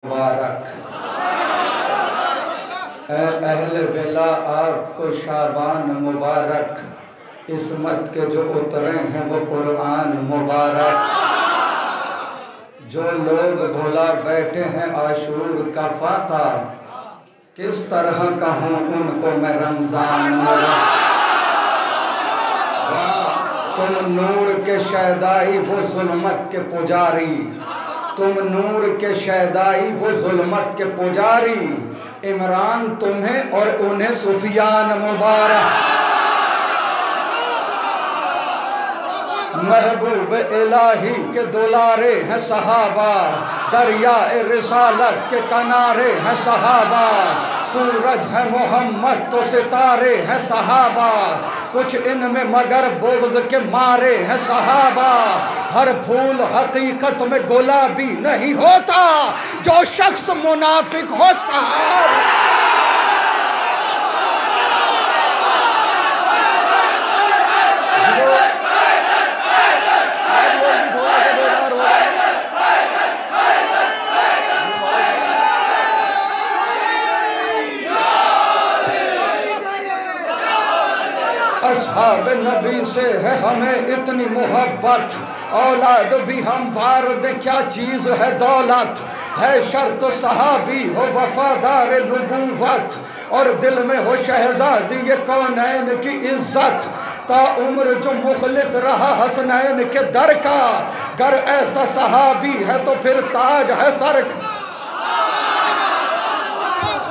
मुबारक। अहले विला आपको शाबान मुबारक, इस्मत के जो उतरे हैं वो कुरान मुबारक। जो लोग भुला बैठे हैं आशूर का फाका, किस तरह कहूँ उनको मैं रमज़ान मुबारक। तुम नूर के शहदाई वो जुल्मत के पुजारी, तुम नूर के शहदाई वो जुल्मत के पुजारी। इमरान तुम्हें और उन्हें सुफियान मुबारक। महबूब इलाही के दुलारे हैं सहाबा, दरिया रिसालत के किनारे हैं सहाबा। सूरज है मोहम्मद तो सितारे हैं सहाबा, कुछ इनमें मगर बुग़्ज़ के मारे हैं सहाबा। हर फूल हकीकत में गुलाबी नहीं होता, जो शख्स मुनाफिक हो सहाबा। अस्हाब नबी से है हमें इतनी मोहब्बत, औलाद भी हम वार दे क्या चीज़ है दौलत। है शर्त सहाबी हो वफादार नबूवत, और दिल में हो शहजादी ये कौनैन की इज्जत। ता उम्र जो मुखलिस रहा हसनैन के दर का, गर ऐसा सहाबी है तो फिर ताज है सर का।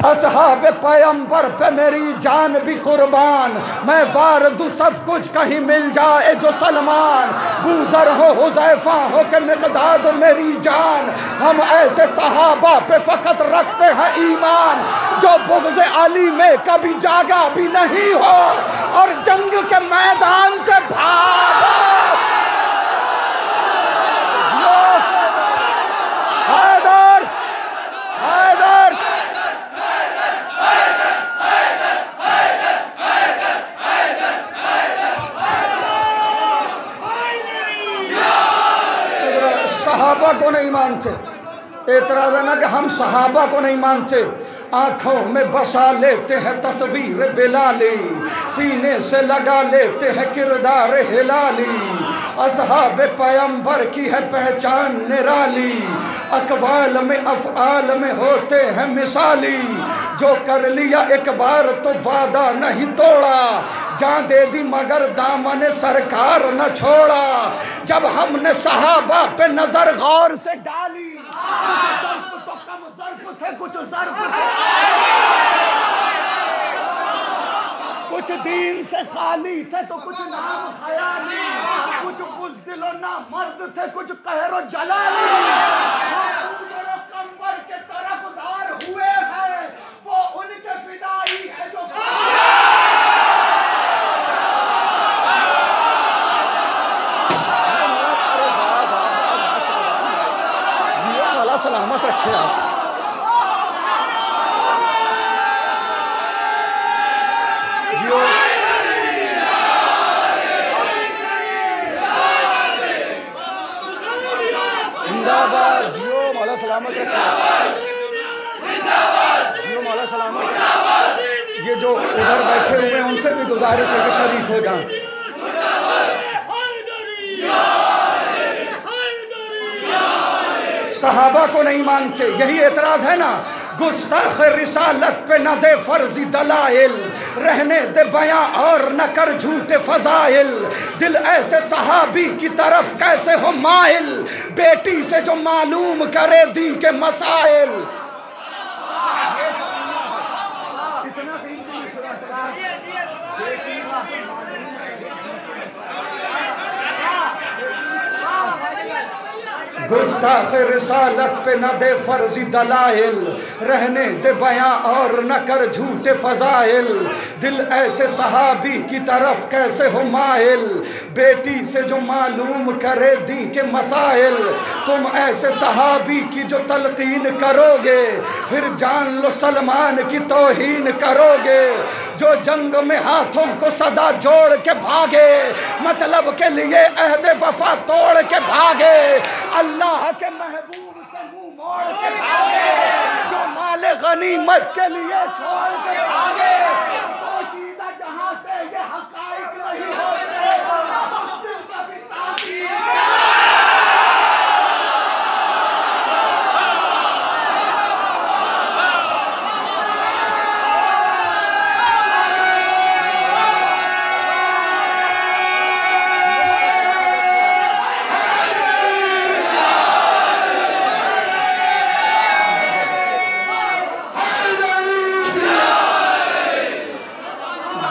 असहाब पैगंबर पे मेरी जान भी कुर्बान, मैं वार दूँ सब कुछ कहीं मिल जाए जो सलमान। बूज़र हो हुज़ैफा हो के मिक़दाद मेरी जान, हम ऐसे सहाबा पे फ़कत रखते हैं ईमान। जो बुग़्ज़ अली में कभी जागा भी नहीं हो, और जंग के मैदान से भागा। हैदर हैदर सहाबा को नहीं मानते। एतराज़ है ना कि हम सहाबा को नहीं मानते। आँखों में बसा लेते हैं तस्वीर बिलाली, सीने से लगा लेते हैं किरदार हिलाली। असहाब पैगंबर की है पहचान निराली, अक़वाल में अफ़आल में होते हैं मिसाली। जो कर लिया एक बार तो वादा नहीं तोड़ा, जान दे दी मगर दामन सरकार न छोड़ा। जब हमने सहाबा पे नजर गौर से डाली, तो कम ज़र्फ़ थे कुछ ज़र्फ़ थे, कुछ दीन से खाली थे तो कुछ नाम ख़याली, कुछ बुज़दिल और ना मर्द थे कुछ कहर और जलाली। कंबर के तरफदार हुए हैं वो उनके फिदाई है जो सलामत रखे आप। जिंदाबाद जियो मौला सलामत रखे, जियो मौला सलामत। ये जो उधर बैठे हुए हैं उनसे भी गुजारिश है कि शरीक हो जाएं। सहाबा को नहीं मानते, यही एतराज़ है ना। गुस्ताख रिसालत पे न दे फर्जी दलाइल, रहने दे बयां और न कर झूठे फजाइल। दिल ऐसे सहाबी की तरफ कैसे हो माइल, बेटी से जो मालूम करे दी के मसाइल। गुस्ताख रिसालत पे न दे फर्जी दलाइल, रहने दे बयां और न कर झूठे फजाइल। दिल ऐसे सहाबी की तरफ कैसे हो माइल, बेटी से जो मालूम करे दी के मसाइल। तुम ऐसे सहाबी की जो तलकीन करोगे, फिर जान लो सलमान की तौहीन करोगे। जो जंग में हाथों को सदा जोड़ के भागे, मतलब के लिए अहद वफा तोड़ के भागे। अल्लाह के महबूब से मुंह मोड़ के भागे। गनीमत के लिए छोड़ के आगे पोशीदा जहां से ये हकाइक नहीं होते।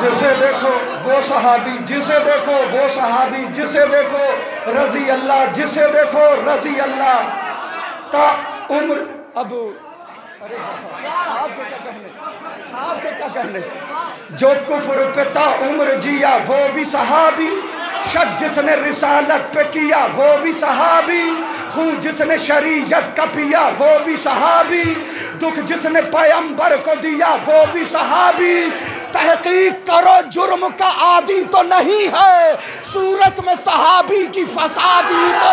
जिसे देखो वो सहाबी, जिसे देखो वो सहाबी, जिसे देखो रजी अल्लाह, जिसे देखो रजी अल्लाह ता उम्र। अब अरे आपको क्या कहने, आपको क्या कहने। जो कुफ्र पे ता उम्र जिया वो भी सहाबी, शक जिसने रिसालत पे किया वो भी सहाबी, खून जिसने शरीयत का पिया वो भी सहाबी, दुख जिसने पैगंबर को दिया वो भी सहाबी। तहकीक करो जुर्म का आदि तो नहीं है, सूरत में सहाबी की फसादी तो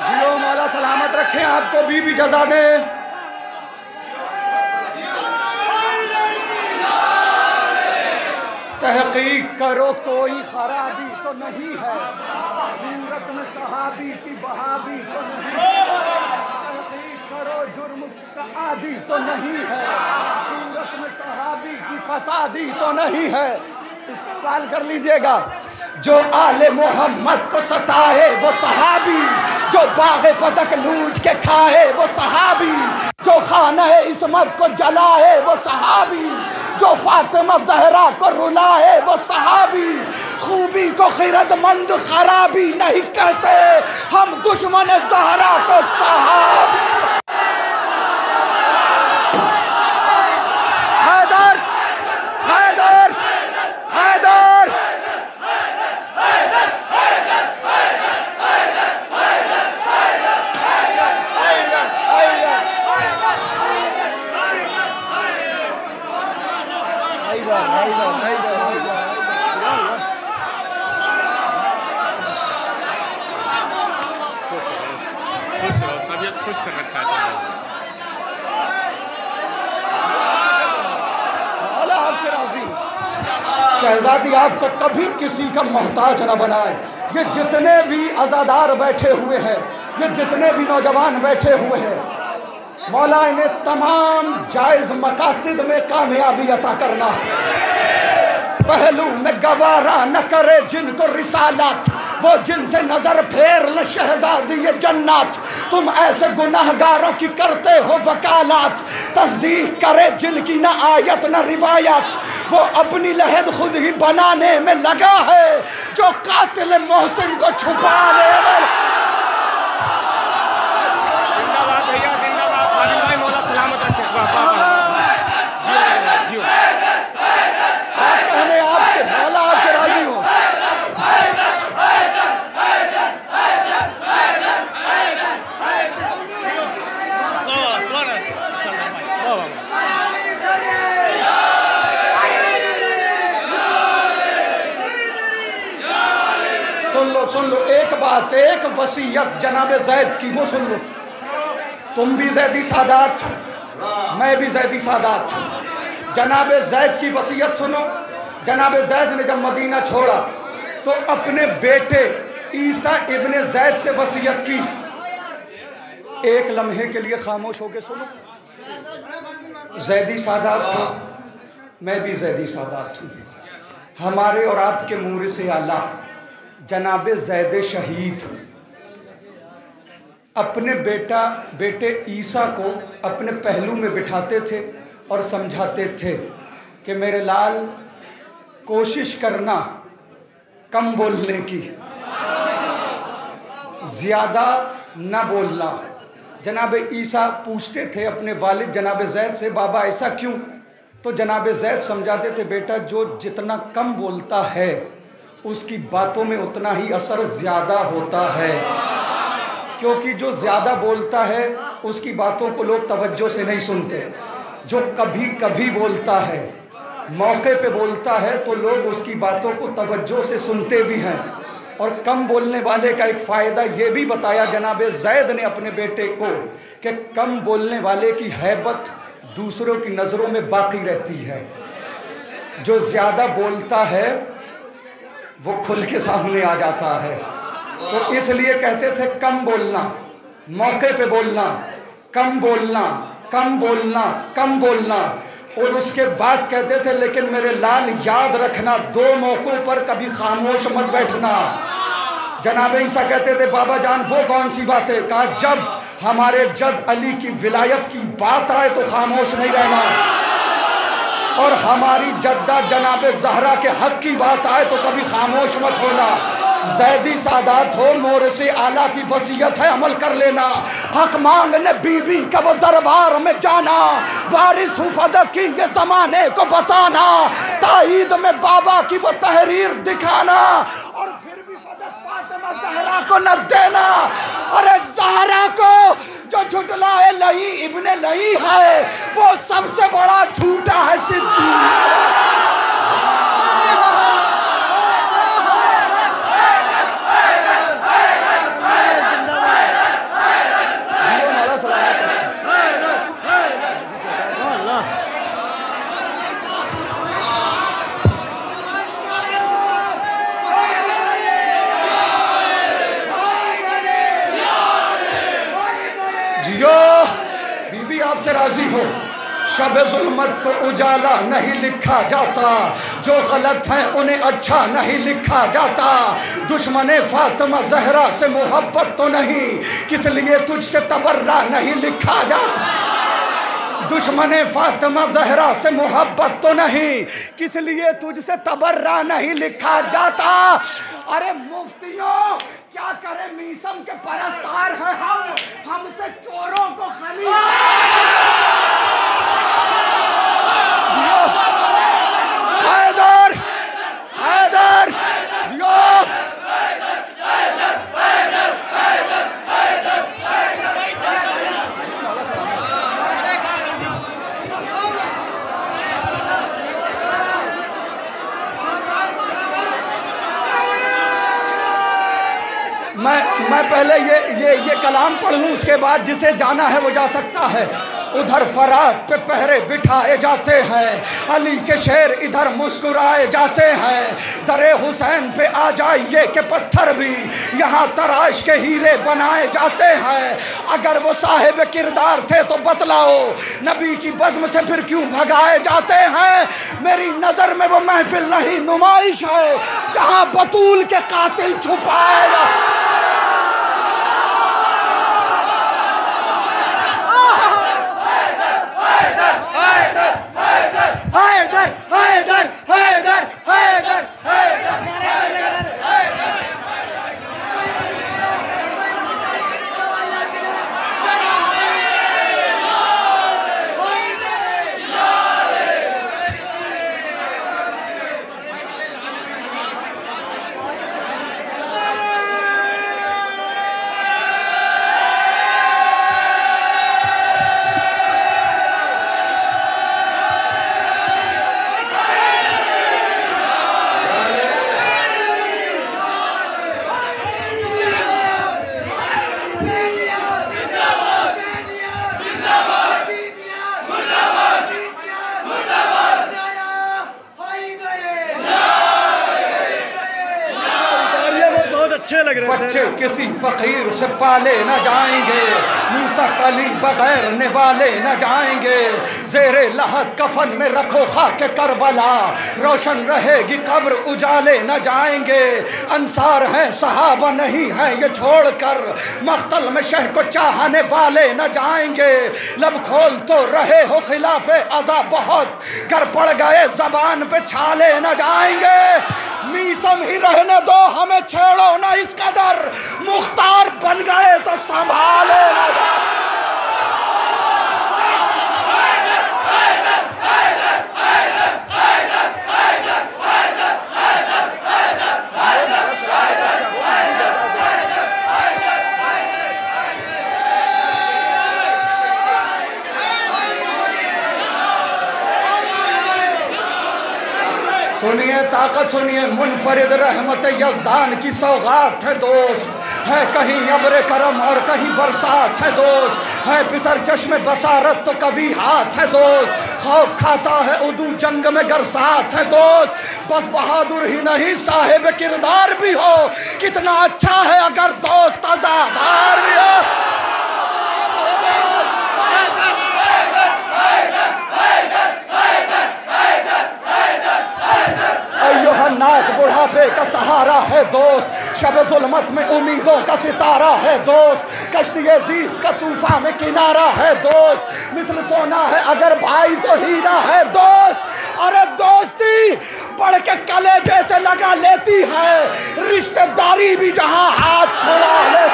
जियो मौला सलामत रखें, आपको भी जजा दे। तहकीक करो कोई खराबी तो नहीं है, सूरत में सहाबी की बहाबी तो नहीं है। तहकीक करो जुर्म का आदि तो नहीं है, सूरत में सहाबी की फसादी तो नहीं है। इस्तेमाल कर लीजिएगा। जो आले मोहम्मद को सताए वो सहाबी, जो बाग़े फदक लूट के खाए वो सहाबी, जो खाना इस्मत को जलाए वो सहाबी, जो फातिमा ज़हरा को रुलाए वो सहाबी। खूबी को खिरदमंद खराबी नहीं कहते, हम दुश्मन ज़हरा को सहाबी। हैदर हैदर हैदर तबीयत खुश कर रखा है। आपसे राजी शहजादी आपको कभी किसी का मोहताज न बनाए। ये जितने भी अज़ादार बैठे हुए हैं, ये जितने भी नौजवान बैठे हुए हैं, मौला इन्हें तमाम जायज़ मकासिद में कामयाबी अता करना। पहलू में गवारा न करे जिनको रिसालत, वो जिनसे नजर फेर ल शहजादी ये जन्नत। तुम ऐसे गुनाहगारों की करते हो वकालत, तस्दीक करे जिनकी न आयत न रिवायत, वो अपनी लहद खुद ही बनाने में लगा है, जो कातिल मोहसिन को छुपाने में। जिंदाबाद भैया जिंदाबाद, फाजिल भाई मौला सलामत रखे। कहने आपके मौला आपसे राजी हो। सुन लो एक बात, एक वसीयत जनाब ज़ैद की, वो सुन लो। तुम भी ज़ैदी सादात, मैं भी ज़ैदी सादात। जनाब ज़ैद की वसीयत सुनो। जनाब ज़ैद ने जब मदीना छोड़ा तो अपने बेटे ईसा इब्ने ज़ैद से वसीयत की। एक लम्हे के लिए खामोश होकर सुनो। ज़ैदी सादात हो, मैं भी ज़ैदी सादात हूँ। हमारे और आपके मूरिस आला जनाब ज़ैद शहीद अपने बेटे ईसा को अपने पहलू में बिठाते थे और समझाते थे कि मेरे लाल कोशिश करना कम बोलने की, ज़्यादा न बोलना। जनाब ईसा पूछते थे अपने वालिद जनाब ज़ैद से, बाबा ऐसा क्यों? तो जनाब ज़ैद समझाते थे, बेटा जो जितना कम बोलता है उसकी बातों में उतना ही असर ज़्यादा होता है। क्योंकि जो ज़्यादा बोलता है उसकी बातों को लोग तवज्जो से नहीं सुनते। जो कभी कभी बोलता है, मौके पे बोलता है, तो लोग उसकी बातों को तवज्जो से सुनते भी हैं। और कम बोलने वाले का एक फ़ायदा ये भी बताया जनाब ज़ैद ने अपने बेटे को कि कम बोलने वाले की हैबत दूसरों की नज़रों में बाकी रहती है। जो ज़्यादा बोलता है वो खुल के सामने आ जाता है। तो इसलिए कहते थे कम बोलना, मौके पे बोलना, कम बोलना, कम बोलना, कम बोलना। और उसके बाद कहते थे लेकिन मेरे लाल याद रखना, 2 मौक़ों पर कभी खामोश मत बैठना। जनाब ईसा कहते थे बाबा जान वो कौन सी बात है? कहा जब हमारे जद अली की विलायत की बात आए तो खामोश नहीं रहना, और हमारी जद्दा जनाब ज़हरा के हक की बात आए तो कभी खामोश मत होना। ज़ैदी सादात हो, मोर से आला की वसीयत है अमल कर लेना। हक मांगने बीबी का वो दरबार में जाना, वारिस हूँ फदक की ये ज़माने को बताना, ताईद में बाबा की वो तहरीर दिखाना, और फिर भी फदक फातिमा ज़हरा को न देना। अरे ज़हरा को जो झुटलाए लई इब्ने लई है वो सबसे बड़ा झूठा है सिद्दीक़। बीबी आपसे राजी हो, शब जुल्मत को उजाला नहीं लिखा जाता, जो गलत है उन्हें अच्छा नहीं लिखा जाता। दुश्मने फातिमा ज़हरा से मोहब्बत तो नहीं, किस लिए तुझसे तबर्रा नहीं लिखा जाता। दुश्मने फातिमा ज़हरा से मोहब्बत तो नहीं, किस लिए तुझसे तबर्रा नहीं लिखा जाता। अरे मुफ्तियों क्या करे, मीसम के परस्तार हैं हम, हमसे चोरों को खली। हैदर हैदर मैं पहले ये कलाम पढ़ूं, उसके बाद जिसे जाना है वो जा सकता है। उधर फरात पे पहरे बिठाए जाते हैं, अली के शेर इधर मुस्कुराए जाते हैं। दरे हुसैन पे आ जाइए के पत्थर भी यहाँ तराश के हीरे बनाए जाते हैं। अगर वो साहिब किरदार थे तो बतलाओ, नबी की बज़्म से फिर क्यों भगाए जाते हैं। मेरी नज़र में वो महफिल नहीं नुमाइश है जहाँ बतूल के कातिल छुपाए। हैदर हैदर हैदर हैदर बच्चे किसी फकीर से पाले न जाएंगे, मुँह तक अली बगैर निवाले न जाएंगे। ज़ेरे लहद कफन में रखो खाके करबला, रोशन रहेगी कब्र उजाले न जाएंगे। अंसार हैं सहाबा नहीं हैं ये छोड़कर, मख्तल में शह को चाहने वाले न जाएंगे। लब खोल तो रहे हो खिलाफे अज़ा बहुत, कर पड़ गए ज़बान पे छाले न जाएंगे। मीसम ही रहने दो हमें छेड़ो ना इस कदर, मुख्तार बन गए तो संभाले ना। सुनिए ताकत सुनिए, मुनफरिद रहमत यज़दान की सौगात है दोस्त, है कहीं अब्र करम और कहीं बरसात है दोस्त, है पिसर चश्मे बसारत तो कभी हाथ है दोस्त, खौफ खाता है उदू जंग में गर साथ है दोस्त, बस बहादुर ही नहीं साहिब किरदार भी हो, कितना अच्छा है अगर दोस्त आज़ादार भी हो। नास बुढ़ापे का सहारा है दोस्त, शब जुल्मत में उम्मीदों का सितारा है दोस्त, कश्ती जीस्त का तूफान में किनारा है दोस्त, मिसल सोना है अगर भाई तो हीरा है दोस्त। अरे दोस्ती बढ़ के कले जैसे लगा लेती है, रिश्तेदारी भी जहां हाथ छुड़ा ले।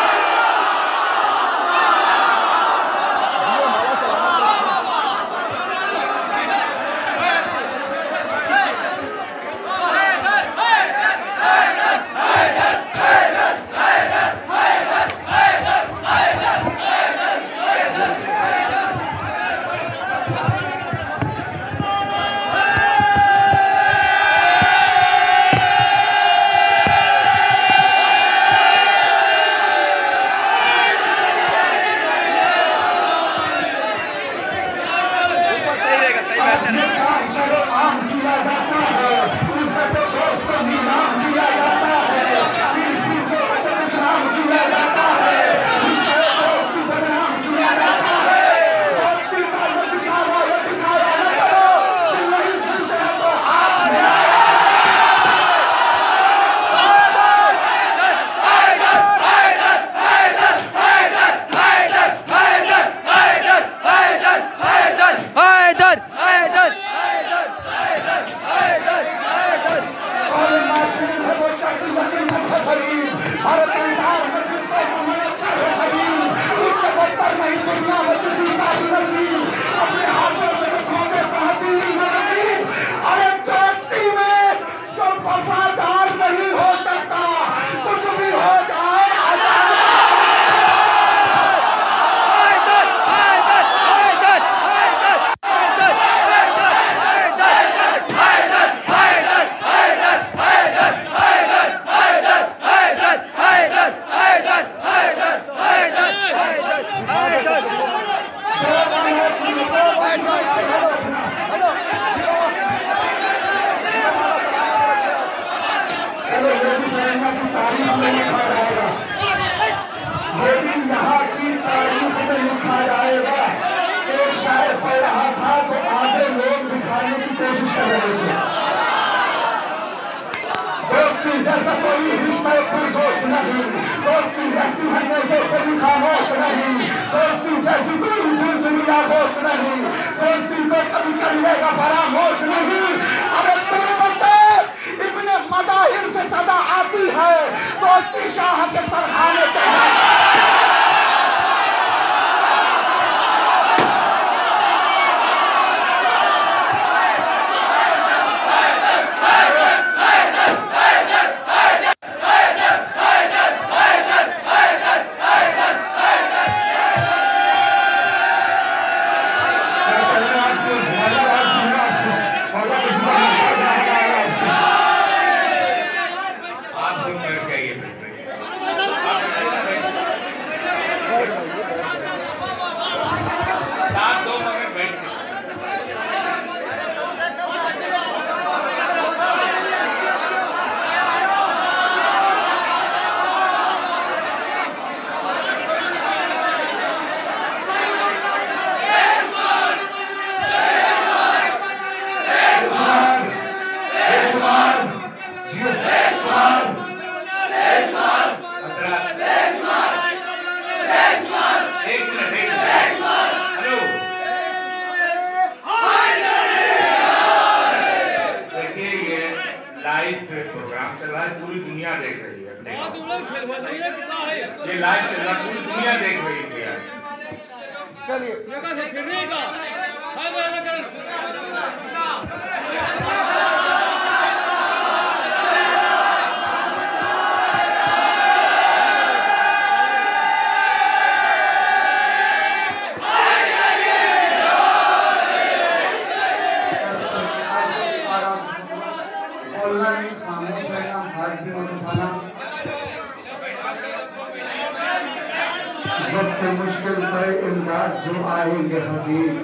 जो आएंगे हबीब,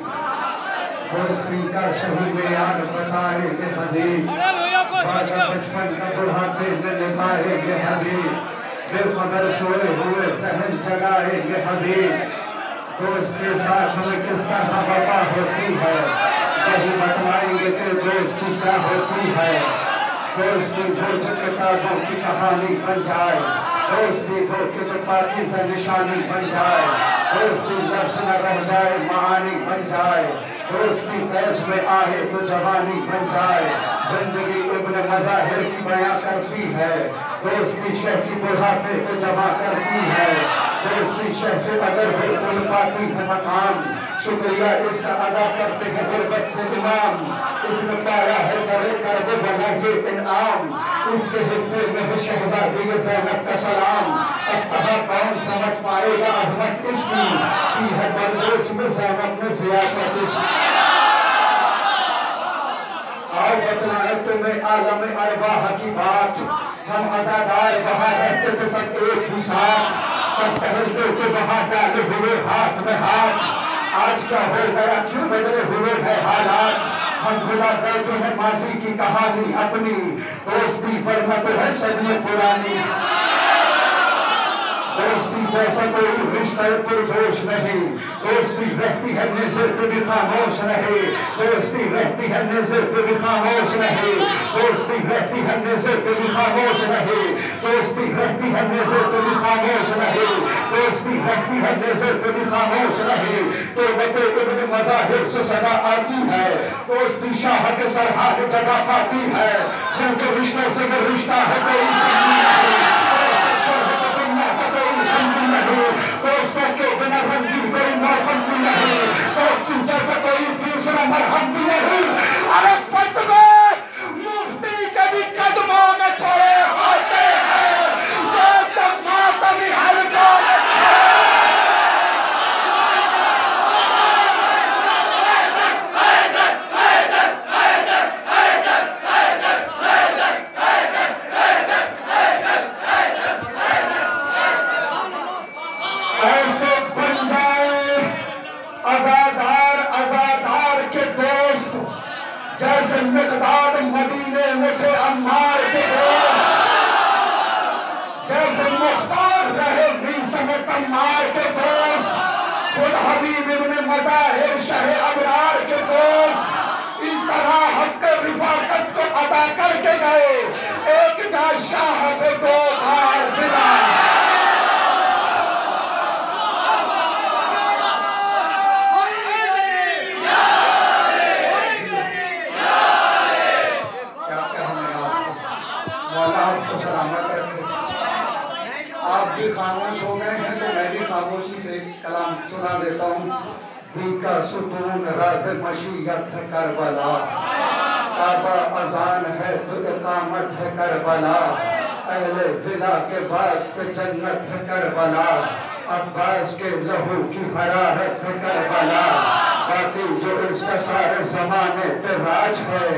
दोस्ती का शहीद यार बताएंगे हबीब, बाजा बचपन का बुढ़ापे में निभाएंगे हबीब, बेखबर सोए हुए सहन जगाएंगे हबीब। दोस्त के साथ में किस तरह वफा होती है, यही बतलाएंगे कि दोस्ती क्या होती है। दोस्ती वो जो किताबों की कहानी बन जाए, दोस्ती वो कि जो पाकीज़ा निशानी बन जाए, दोस्ती लफ्ज़ न रह जाए मानी बन जाए, दोस्ती फैज़ में आए तो जवानी बन जाए। जिंदगी इब्न मज़ाहिर की बयां करती है, दोस्ती शह की बुढ़ापे को जमा करती है। दोस्ती शह से अगर बिल्कुल पाती है मकाम, शुक्रिया इसका अदा करते हैं गुरबत से इमाम। इसने पाया है सरे कर दे बना ये इनाम, उसके हिस्से में है शहजादी ज़ैनब का सलाम। अब कहाँ कौन समझ पाएगा अज़मत इसकी, की है बरदोस में ज़ैनब ने ज़ियादत इसकी। आओ बतलाएं तुम्हें आलम अरवाह की बात, हम अज़ादार वहाँ रहते थे सब एक ही साथ, सब टहलते थे वहाँ डाले हुए हाथ में हाथ। आज क्या हो गया, क्यों बदले हुए हैं हालात, हम भुला बैठे हैं माजी की कहानी अपनी, दोस्ती वरना तो है सदियों पुरानी। दोस्ती जैसा कोई रिश्ता पुरजोश नहीं, दोस्ती रहती है नज़र पे भी खामोश नहीं, दोस्ती रहती है नज़र पे भी खामोश नहीं, दोस्ती रहती है नज़र पे भी खामोश नहीं, दोस्ती रहती है नज़र पे भी खामोश नहीं, दोस्ती रहती है नज़र पे भी खामोश नहीं। तो बते इब्न मज़ाहिर से सदा आती है, दोस्ती शाह के सरहाद जगह पाती है, खून के रिश्तों से ये रिश्ता है कोई दोस्तों के बिना रंगीन कोई मौसम भी नहीं, दोस्ती जैसा कोई दूसरा मरहम भी नहीं। अरे सच में मुफ्ती के भी कदमों में थोड़े होते हैं, दोस्त मातमी हल्का मिक़दाद मदीने में थे अम्मार के दोस्त, जैसे मुख्तार रहे बीसम अम्मार के दोस्त, खुद हबीब इब्न मज़ाहिर शहे अबरार के दोस्त। इस तरह हक़ रिफ़ाक़त को अदा करके गए, एक जा शाह को दो बार मिला। खामोश हो गए हैं तो मैं भी खामोशी से कलाम सुना देता हूँ। दिल का सुकून राज़ मशीयत है करबला, काबा अज़ान है तो इक़ामत है करबला, अहले विला के वास्ते जन्नत है करबला, अब्बास के लहू की हरारत है करबला, बाकी जो इसका सारे ज़माने पे राज है,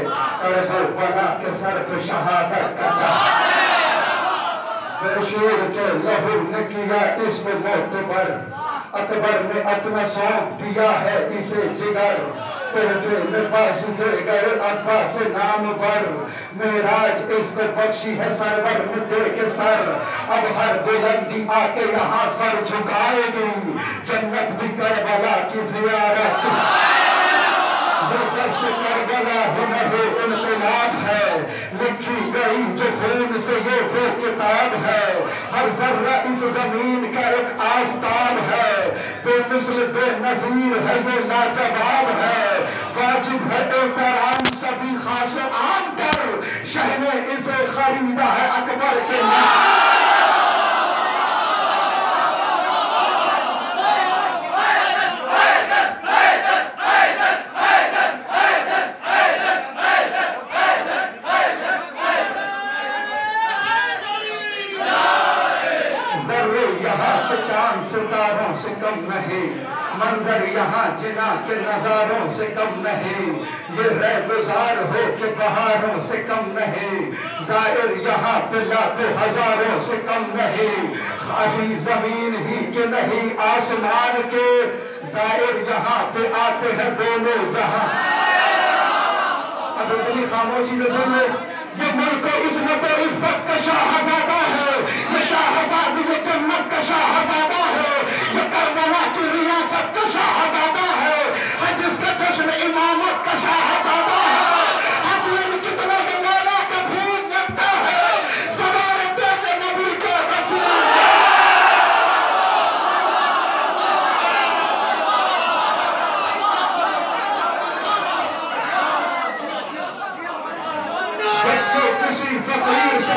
करबला के सर पे शहादत का ताज। शेर के लहू ने किया इसको मोतबर, अकबर ने अपना सौंप दिया है इसे जिगर, तेरे में बाजू दे गए अब्बा से नाम पर, मेराज इसको बख्शी है सरवर में दे के सर। अब हर बुलंदी आके यहाँ सर झुकाएगी, जन्नत भी करबला की ज़ियारत। जो दस्त करबला हुनर इनकलाब है, लिखी गई जो खून से ये वो किताब है, हर जर्रा इस जमीन का एक आफताब है, बेमिसल बेनज़ीर है ये लाजवाब है, वाजिब है एहतराम सभी खास आम पर, शह ने इसे खरीदा है अकबर के नाम। चांद सितारों से कम नहीं, मंजर यहाँ जिना के नजारों से कम नहीं, ये रह गुजार हो के बहारों से कम नहीं, जाहिर यहाँ पे लाखों हजारों से कम नहीं, खाली जमीन ही के नहीं आसमान के, ज़ाहिर यहाँ पे आते हैं दोनों जहां। अब इतनी खामोशी से सुन ले, ये मुल्क इज़्ज़त और इफ़्फ़त का शाहज़ादा है, ये शाहज़ादी ये जन्नत का शाहज़ादा है, ये करबला की रियासत का शाहज़ादा है, जिसका जश्न इमामत का शाहज़ादा है। हसीन कितने में मौला का फूल लगता है, ज़मानते से नबी के रसूल। बच्चे किसी फकीर से